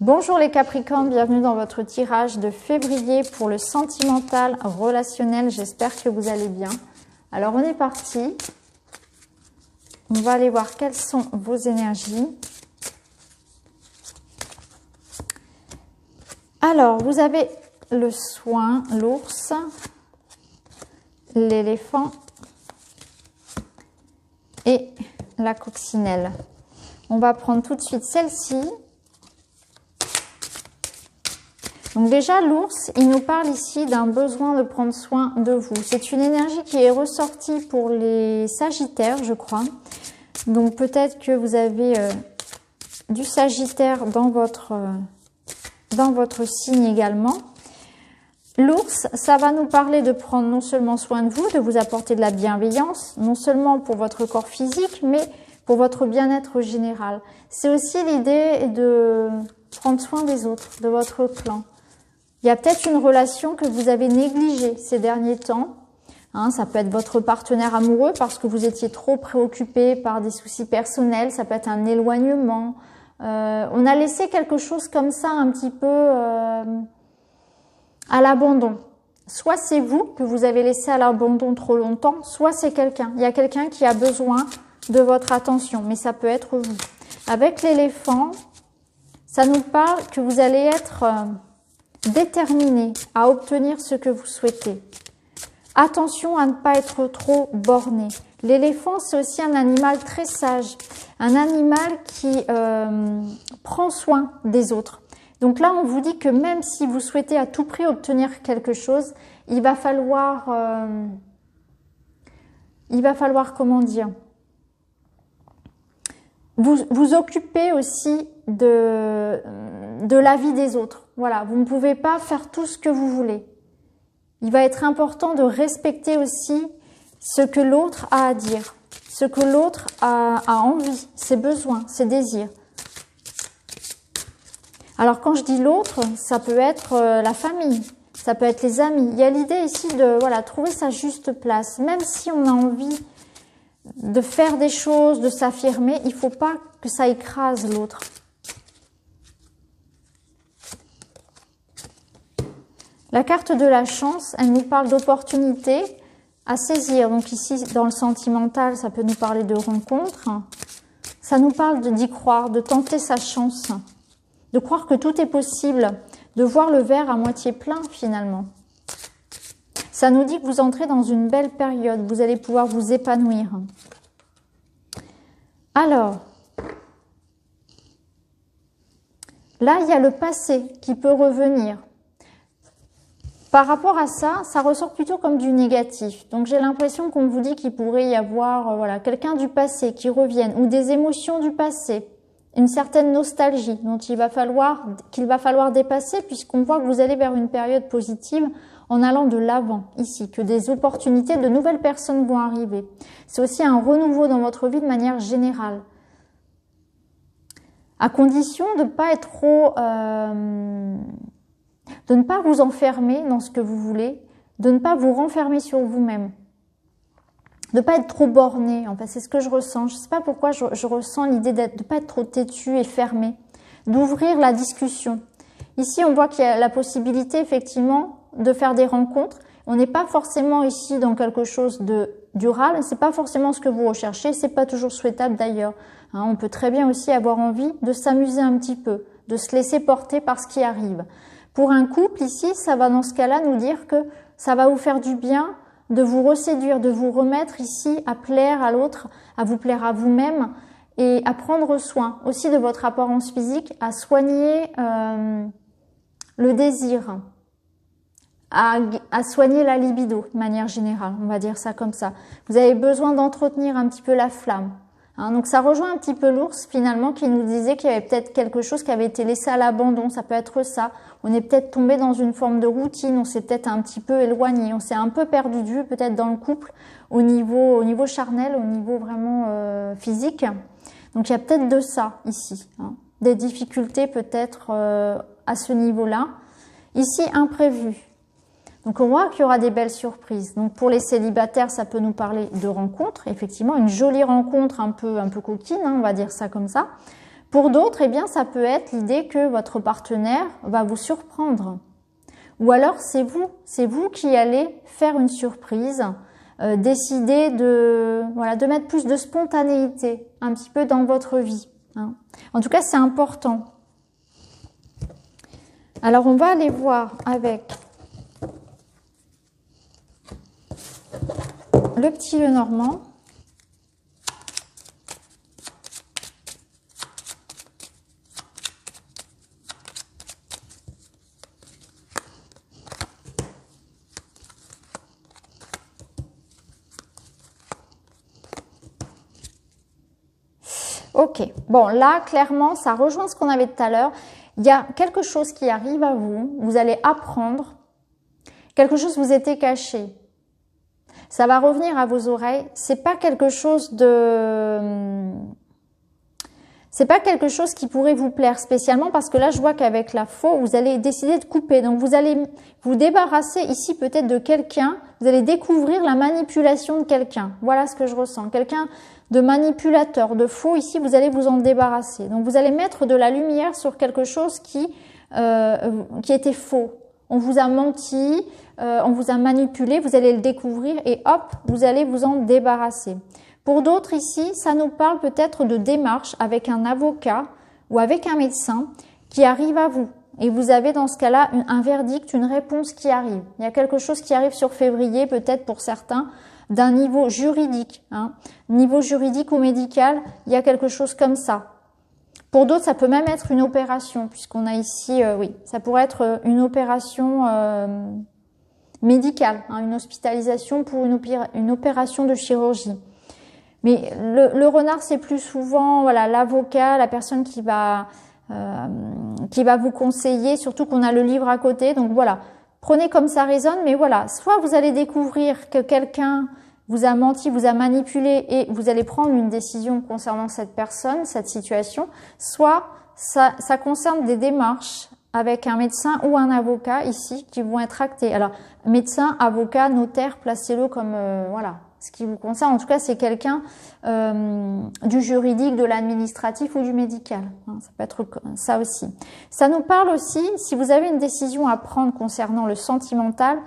Bonjour les Capricornes, bienvenue dans votre tirage de février pour le sentimental relationnel. J'espère que vous allez bien. Alors on est parti. On va aller voir quelles sont vos énergies. Alors vous avez le soin, l'ours, l'éléphant et la coccinelle. On va prendre tout de suite celle-ci. Donc déjà, l'ours, il nous parle ici d'un besoin de prendre soin de vous. C'est une énergie qui est ressortie pour les Sagittaires, je crois. Donc peut-être que vous avez du Sagittaire dans votre signe également. L'ours, ça va nous parler de prendre non seulement soin de vous, de vous apporter de la bienveillance, non seulement pour votre corps physique, mais pour votre bien-être général. C'est aussi l'idée de prendre soin des autres, de votre clan. Il y a peut-être une relation que vous avez négligée ces derniers temps. Ça peut être votre partenaire amoureux parce que vous étiez trop préoccupé par des soucis personnels. Ça peut être un éloignement. On a laissé quelque chose comme ça un petit peu à l'abandon. Soit c'est vous que vous avez laissé à l'abandon trop longtemps, soit c'est quelqu'un. Il y a quelqu'un qui a besoin de votre attention, mais ça peut être vous. Avec l'éléphant, ça nous parle que vous allez être déterminé à obtenir ce que vous souhaitez. Attention à ne pas être trop borné. L'éléphant, c'est aussi un animal très sage, un animal qui prend soin des autres. Donc là, on vous dit que même si vous souhaitez à tout prix obtenir quelque chose, il va falloir comment dire, vous occuper aussi de la vie des autres. Voilà, vous ne pouvez pas faire tout ce que vous voulez. Il va être important de respecter aussi ce que l'autre a à dire, ce que l'autre a envie, ses besoins, ses désirs. Alors quand je dis l'autre, ça peut être la famille, ça peut être les amis. Il y a l'idée ici de trouver sa juste place. Même si on a envie de faire des choses, de s'affirmer, il ne faut pas que ça écrase l'autre. La carte de la chance, elle nous parle d'opportunités à saisir. Donc ici, dans le sentimental, ça peut nous parler de rencontres. Ça nous parle d'y croire, de tenter sa chance, de croire que tout est possible, de voir le verre à moitié plein finalement. Ça nous dit que vous entrez dans une belle période, vous allez pouvoir vous épanouir. Alors, là, il y a le passé qui peut revenir. Par rapport à ça, ça ressort plutôt comme du négatif. Donc j'ai l'impression qu'on vous dit qu'il pourrait y avoir quelqu'un du passé qui revienne ou des émotions du passé, une certaine nostalgie dont qu'il va falloir dépasser puisqu'on voit que vous allez vers une période positive en allant de l'avant ici, que des opportunités, de nouvelles personnes vont arriver. C'est aussi un renouveau dans votre vie de manière générale. À condition de pas être trop... de ne pas vous enfermer dans ce que vous voulez, de ne pas vous renfermer sur vous-même, de ne pas être trop borné. En fait, c'est ce que je ressens. Je ne sais pas pourquoi je ressens l'idée de ne pas être trop têtu et fermé, d'ouvrir la discussion. Ici, on voit qu'il y a la possibilité, effectivement, de faire des rencontres. On n'est pas forcément ici dans quelque chose de durable. C'est pas forcément ce que vous recherchez. C'est pas toujours souhaitable d'ailleurs. On peut très bien aussi avoir envie de s'amuser un petit peu, de se laisser porter par ce qui arrive. Pour un couple, ici, ça va dans ce cas-là nous dire que ça va vous faire du bien de vous reséduire, de vous remettre ici à plaire à l'autre, à vous plaire à vous-même et à prendre soin aussi de votre apparence physique, à soigner le désir, à soigner la libido de manière générale, on va dire ça comme ça. Vous avez besoin d'entretenir un petit peu la flamme. Donc ça rejoint un petit peu l'ours finalement qui nous disait qu'il y avait peut-être quelque chose qui avait été laissé à l'abandon, ça peut être ça. On est peut-être tombé dans une forme de routine, on s'est peut-être un petit peu éloigné, on s'est un peu perdu de vue peut-être dans le couple au niveau charnel, au niveau vraiment physique. Donc il y a peut-être de ça ici, des difficultés peut-être à ce niveau-là. Ici imprévu. Donc on voit qu'il y aura des belles surprises. Donc pour les célibataires, ça peut nous parler de rencontres, effectivement, une jolie rencontre un peu coquine, on va dire ça comme ça. Pour d'autres, eh bien, ça peut être l'idée que votre partenaire va vous surprendre. Ou alors, c'est vous qui allez faire une surprise, décider de mettre plus de spontanéité un petit peu dans votre vie. Hein. En tout cas, c'est important. Alors, on va aller voir avec le petit Lenormand. Ok, bon là clairement ça rejoint ce qu'on avait tout à l'heure. Il y a quelque chose qui arrive à vous, vous allez apprendre, quelque chose vous était caché. Ça va revenir à vos oreilles, c'est pas quelque chose qui pourrait vous plaire spécialement parce que là je vois qu'avec la faux, vous allez décider de couper. Donc vous allez vous débarrasser ici peut-être de quelqu'un, vous allez découvrir la manipulation de quelqu'un. Voilà ce que je ressens, quelqu'un de manipulateur, de faux, ici vous allez vous en débarrasser. Donc vous allez mettre de la lumière sur quelque chose qui était faux. On vous a menti, on vous a manipulé, vous allez le découvrir et hop, vous allez vous en débarrasser. Pour d'autres ici, ça nous parle peut-être de démarche avec un avocat ou avec un médecin qui arrive à vous. Et vous avez dans ce cas-là un verdict, une réponse qui arrive. Il y a quelque chose qui arrive sur février, peut-être pour certains, d'un niveau juridique. Niveau juridique ou médical, il y a quelque chose comme ça. Pour d'autres, ça peut même être une opération, puisqu'on a ici, oui, ça pourrait être une opération médicale, une hospitalisation pour une opération de chirurgie. Mais le renard, c'est plus souvent voilà l'avocat, la personne qui va vous conseiller, surtout qu'on a le livre à côté. Donc voilà, prenez comme ça résonne, mais voilà, soit vous allez découvrir que quelqu'un vous a menti, vous a manipulé et vous allez prendre une décision concernant cette personne, cette situation, soit ça concerne des démarches avec un médecin ou un avocat ici qui vont être actés. Alors, médecin, avocat, notaire, placez-le comme voilà. Ce qui vous concerne, en tout cas, c'est quelqu'un du juridique, de l'administratif ou du médical. Ça peut être ça aussi. Ça nous parle aussi, si vous avez une décision à prendre concernant le sentimental,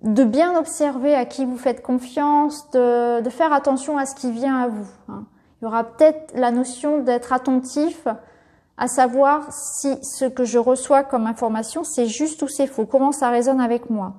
de bien observer à qui vous faites confiance, de faire attention à ce qui vient à vous. Il y aura peut-être la notion d'être attentif, à savoir si ce que je reçois comme information, c'est juste ou c'est faux. Comment ça résonne avec moi.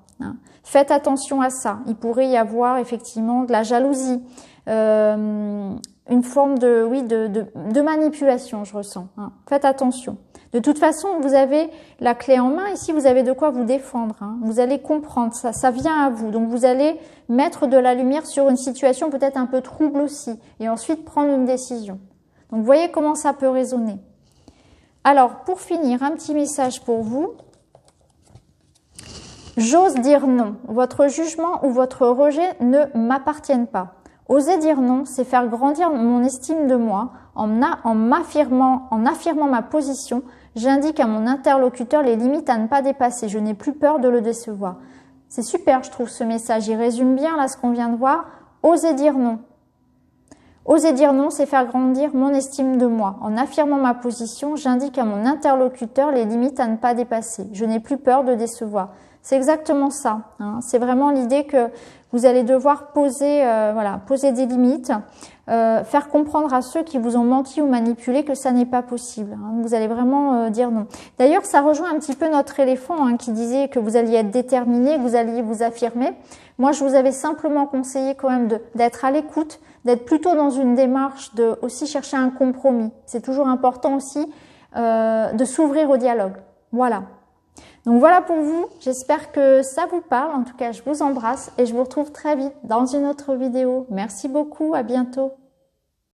Faites attention à ça. Il pourrait y avoir effectivement de la jalousie, une forme de manipulation, je ressens. Faites attention. De toute façon, vous avez la clé en main. Ici, vous avez de quoi vous défendre. Vous allez comprendre ça. Ça vient à vous. Donc, vous allez mettre de la lumière sur une situation peut-être un peu trouble aussi. Et ensuite, prendre une décision. Donc, vous voyez comment ça peut résonner. Alors, pour finir, un petit message pour vous. J'ose dire non. Votre jugement ou votre rejet ne m'appartiennent pas. Oser dire non, c'est faire grandir mon estime de moi. En affirmant ma position, j'indique à mon interlocuteur les limites à ne pas dépasser. Je n'ai plus peur de le décevoir. C'est super, je trouve, ce message. Il résume bien là ce qu'on vient de voir. Oser dire non. Oser dire non, c'est faire grandir mon estime de moi. En affirmant ma position, j'indique à mon interlocuteur les limites à ne pas dépasser. Je n'ai plus peur de décevoir. C'est exactement ça. C'est vraiment l'idée que vous allez devoir poser des limites, faire comprendre à ceux qui vous ont menti ou manipulé que ça n'est pas possible. Vous allez vraiment dire non. D'ailleurs, ça rejoint un petit peu notre éléphant qui disait que vous alliez être déterminé, que vous alliez vous affirmer. Moi, je vous avais simplement conseillé quand même d'être à l'écoute, d'être plutôt dans une démarche de aussi chercher un compromis. C'est toujours important aussi de s'ouvrir au dialogue. Voilà. Donc voilà pour vous, j'espère que ça vous parle. En tout cas, je vous embrasse et je vous retrouve très vite dans une autre vidéo. Merci beaucoup, à bientôt.